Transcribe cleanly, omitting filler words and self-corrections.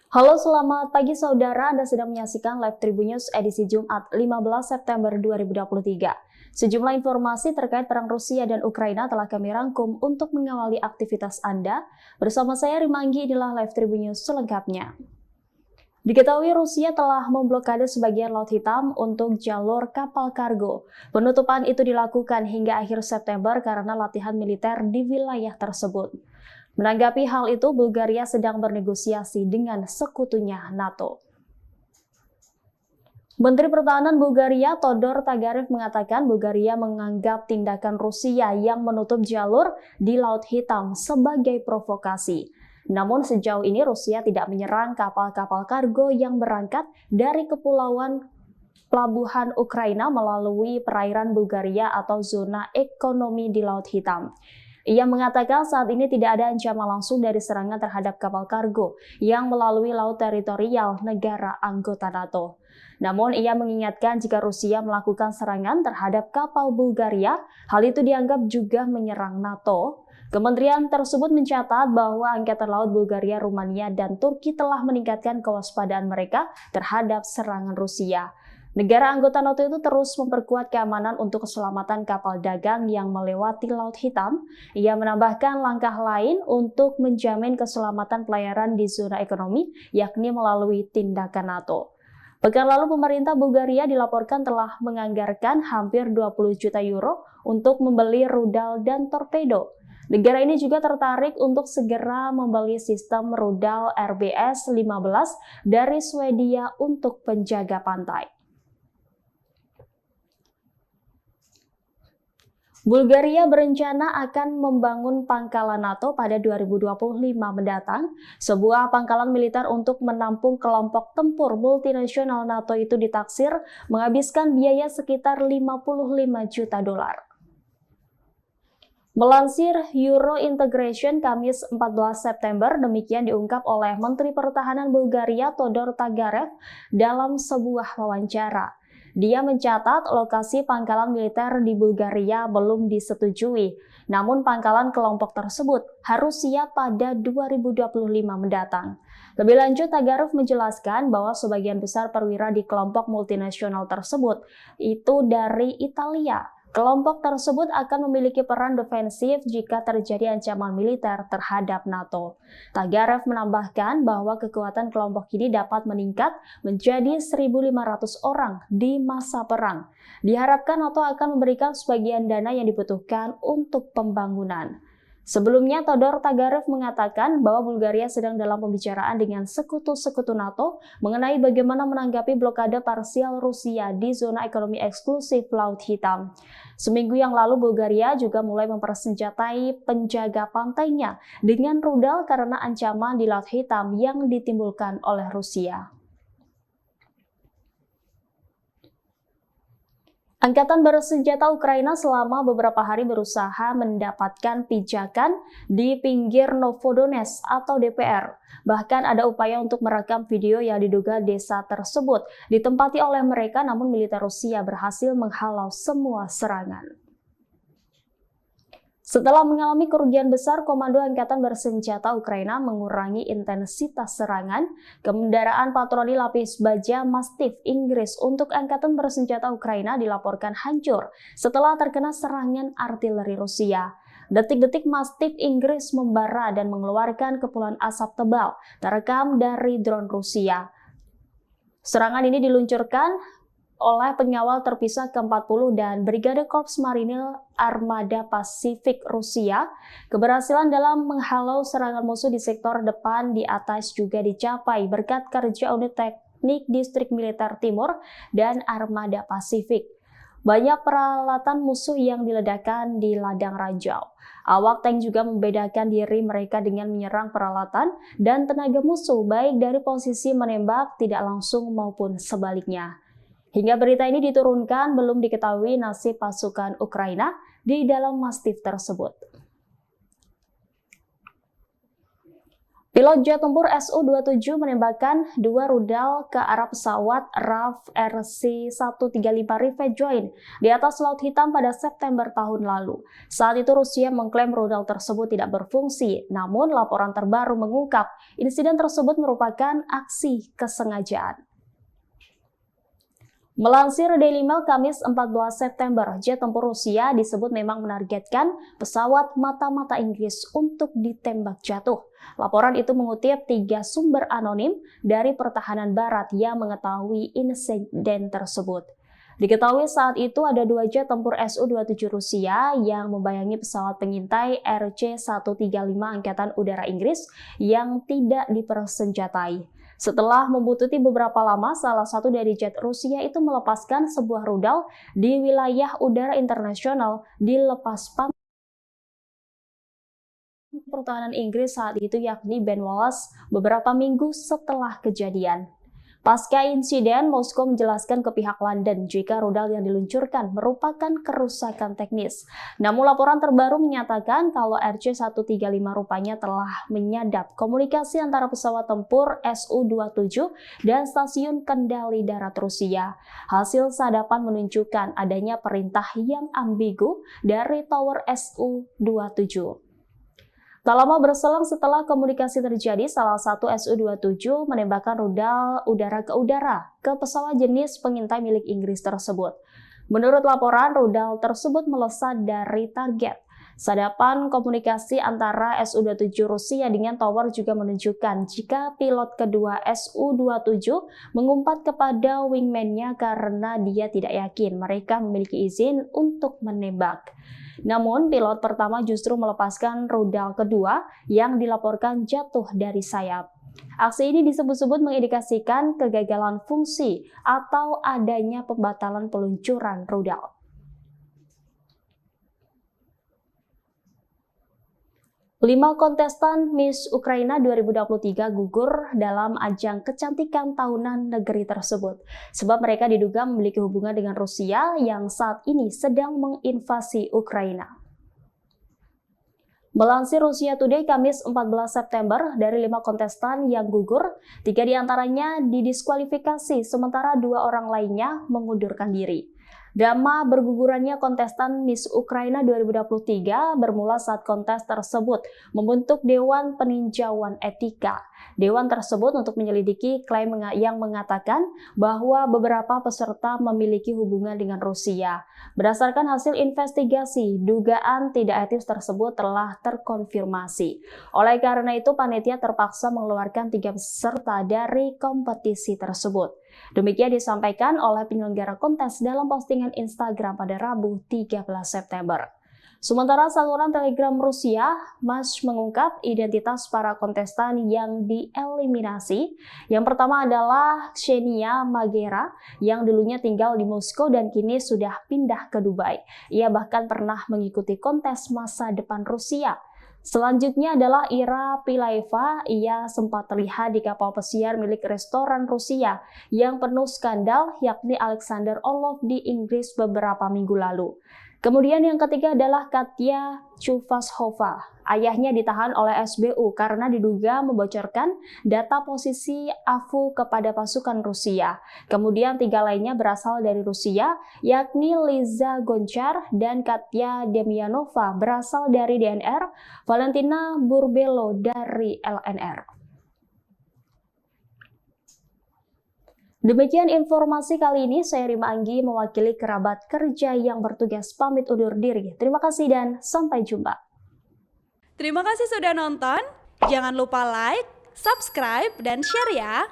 Halo, selamat pagi saudara. Anda sedang menyaksikan Live Tribun News edisi Jumat 15 September 2023. Sejumlah informasi terkait perang Rusia dan Ukraina telah kami rangkum untuk mengawali aktivitas Anda. Bersama saya Rimanggi, inilah Live Tribun News selengkapnya. Diketahui Rusia telah memblokade sebagian Laut Hitam untuk jalur kapal kargo. Penutupan itu dilakukan hingga akhir September karena latihan militer di wilayah tersebut. Menanggapi hal itu, Bulgaria sedang bernegosiasi dengan sekutunya NATO. Menteri Pertahanan Bulgaria Todor Tagarev mengatakan Bulgaria menganggap tindakan Rusia yang menutup jalur di Laut Hitam sebagai provokasi. Namun sejauh ini Rusia tidak menyerang kapal-kapal kargo yang berangkat dari kepulauan pelabuhan Ukraina melalui perairan Bulgaria atau zona ekonomi di Laut Hitam. Ia mengatakan saat ini tidak ada ancaman langsung dari serangan terhadap kapal kargo yang melalui laut teritorial negara anggota NATO. Namun ia mengingatkan jika Rusia melakukan serangan terhadap kapal Bulgaria, hal itu dianggap juga menyerang NATO. Kementerian tersebut mencatat bahwa Angkatan Laut Bulgaria, Rumania, dan Turki telah meningkatkan kewaspadaan mereka terhadap serangan Rusia. Negara anggota NATO itu terus memperkuat keamanan untuk keselamatan kapal dagang yang melewati Laut Hitam. Ia menambahkan langkah lain untuk menjamin keselamatan pelayaran di zona ekonomi, yakni melalui tindakan NATO. Pekan lalu pemerintah Bulgaria dilaporkan telah menganggarkan hampir 20 juta euro untuk membeli rudal dan torpedo. Negara ini juga tertarik untuk segera membeli sistem rudal RBS-15 dari Swedia untuk penjaga pantai. Bulgaria berencana akan membangun pangkalan NATO pada 2025 mendatang. Sebuah pangkalan militer untuk menampung kelompok tempur multinasional NATO itu ditaksir menghabiskan biaya sekitar 55 juta dolar. Melansir Euro Integration Kamis 14 September, demikian diungkap oleh Menteri Pertahanan Bulgaria Todor Tagarev dalam sebuah wawancara. Dia mencatat lokasi pangkalan militer di Bulgaria belum disetujui, namun pangkalan kelompok tersebut harus siap pada 2025 mendatang. Lebih lanjut, Tagarev menjelaskan bahwa sebagian besar perwira di kelompok multinasional tersebut itu dari Italia. Kelompok tersebut akan memiliki peran defensif jika terjadi ancaman militer terhadap NATO. Tagarev menambahkan bahwa kekuatan kelompok ini dapat meningkat menjadi 1.500 orang di masa perang. Diharapkan NATO akan memberikan sebagian dana yang dibutuhkan untuk pembangunan. Sebelumnya, Todor Tagarev mengatakan bahwa Bulgaria sedang dalam pembicaraan dengan sekutu-sekutu NATO mengenai bagaimana menanggapi blokade parsial Rusia di zona ekonomi eksklusif Laut Hitam. Seminggu yang lalu, Bulgaria juga mulai mempersenjatai penjaga pantainya dengan rudal karena ancaman di Laut Hitam yang ditimbulkan oleh Rusia. Angkatan bersenjata Ukraina selama beberapa hari berusaha mendapatkan pijakan di pinggir Novodonetsk atau DPR. Bahkan ada upaya untuk merekam video yang diduga desa tersebut ditempati oleh mereka, namun militer Rusia berhasil menghalau semua serangan. Setelah mengalami kerugian besar, Komando Angkatan Bersenjata Ukraina mengurangi intensitas serangan. Kendaraan patroli lapis baja Mastiff Inggris untuk Angkatan Bersenjata Ukraina dilaporkan hancur setelah terkena serangan artileri Rusia. Detik-detik Mastiff Inggris membara dan mengeluarkan kepulan asap tebal terekam dari drone Rusia. Serangan ini diluncurkan oleh pengawal terpisah ke-40 dan Brigade Korps Marinir Armada Pasifik Rusia. Keberhasilan dalam menghalau serangan musuh di sektor depan di atas juga dicapai berkat kerja unit teknik Distrik Militer Timur dan Armada Pasifik. Banyak peralatan musuh yang diledakkan di ladang ranjau. Awak tank juga membedakan diri mereka dengan menyerang peralatan dan tenaga musuh baik dari posisi menembak tidak langsung maupun sebaliknya. Hingga berita ini diturunkan, belum diketahui nasib pasukan Ukraina di dalam Mastiff tersebut. Pilot jet tempur Su-27 menembakkan 2 rudal ke arah pesawat RAF RC-135 Rivet Joint di atas Laut Hitam pada September tahun lalu. Saat itu Rusia mengklaim rudal tersebut tidak berfungsi, namun laporan terbaru mengungkap insiden tersebut merupakan aksi kesengajaan. Melansir Daily Mail Kamis 14 September, jet tempur Rusia disebut memang menargetkan pesawat mata-mata Inggris untuk ditembak jatuh. Laporan itu mengutip 3 sumber anonim dari pertahanan barat yang mengetahui insiden tersebut. Diketahui saat itu ada 2 jet tempur Su-27 Rusia yang membayangi pesawat pengintai RC-135 Angkatan Udara Inggris yang tidak dipersenjatai. Setelah membuntuti beberapa lama, salah satu dari jet Rusia itu melepaskan sebuah rudal di wilayah udara internasional di lepas pantai pertahanan Inggris saat itu, yakni Ben Wallace, beberapa minggu setelah kejadian. Pasca insiden, Moskow menjelaskan ke pihak London jika rudal yang diluncurkan merupakan kerusakan teknis. Namun laporan terbaru menyatakan kalau RC-135 rupanya telah menyadap komunikasi antara pesawat tempur Su-27 dan stasiun kendali darat Rusia. Hasil sadapan menunjukkan adanya perintah yang ambigu dari tower Su-27. Tak lama berselang setelah komunikasi terjadi, salah satu Su-27 menembakkan rudal udara ke pesawat jenis pengintai milik Inggris tersebut. Menurut laporan, rudal tersebut melesat dari target. Sadapan komunikasi antara Su-27 Rusia dengan tower juga menunjukkan jika pilot kedua Su-27 mengumpat kepada wingman-nya karena dia tidak yakin mereka memiliki izin untuk menembak. Namun, pilot pertama justru melepaskan rudal kedua yang dilaporkan jatuh dari sayap. Aksi ini disebut-sebut mengindikasikan kegagalan fungsi atau adanya pembatalan peluncuran rudal. 5 kontestan Miss Ukraina 2023 gugur dalam ajang kecantikan tahunan negeri tersebut, sebab mereka diduga memiliki hubungan dengan Rusia yang saat ini sedang menginvasi Ukraina. Melansir Russia Today Kamis 14 September, dari 5 kontestan yang gugur, 3 diantaranya didiskualifikasi, sementara 2 orang lainnya mengundurkan diri. Drama bergugurannya kontestan Miss Ukraina 2023 bermula saat kontes tersebut membentuk Dewan Peninjauan Etika. Dewan tersebut untuk menyelidiki klaim yang mengatakan bahwa beberapa peserta memiliki hubungan dengan Rusia. Berdasarkan hasil investigasi, dugaan tidak etis tersebut telah terkonfirmasi. Oleh karena itu, panitia terpaksa mengeluarkan 3 peserta dari kompetisi tersebut. Demikian disampaikan oleh penyelenggara kontes dalam postingan Instagram pada Rabu 13 September. Sementara saluran Telegram Rusia, Mas mengungkap identitas para kontestan yang dieliminasi. Yang pertama adalah Ksenia Magera, yang dulunya tinggal di Moskow dan kini sudah pindah ke Dubai. Ia bahkan pernah mengikuti kontes masa depan Rusia. Selanjutnya adalah Ira Pilaeva. Ia sempat terlihat di kapal pesiar milik restoran Rusia yang penuh skandal, yakni Alexander Orlov di Inggris beberapa minggu lalu. Kemudian yang ketiga adalah Katya Chuvashova. Ayahnya ditahan oleh SBU karena diduga membocorkan data posisi AFU kepada pasukan Rusia. Kemudian 3 lainnya berasal dari Rusia, yakni Liza Gonchar dan Katya Demyanova berasal dari DNR, Valentina Burbelo dari LNR. Demikian informasi kali ini, saya Rima Anggi mewakili kerabat kerja yang bertugas pamit undur diri. Terima kasih dan sampai jumpa. Terima kasih sudah nonton, jangan lupa like, subscribe, dan share ya!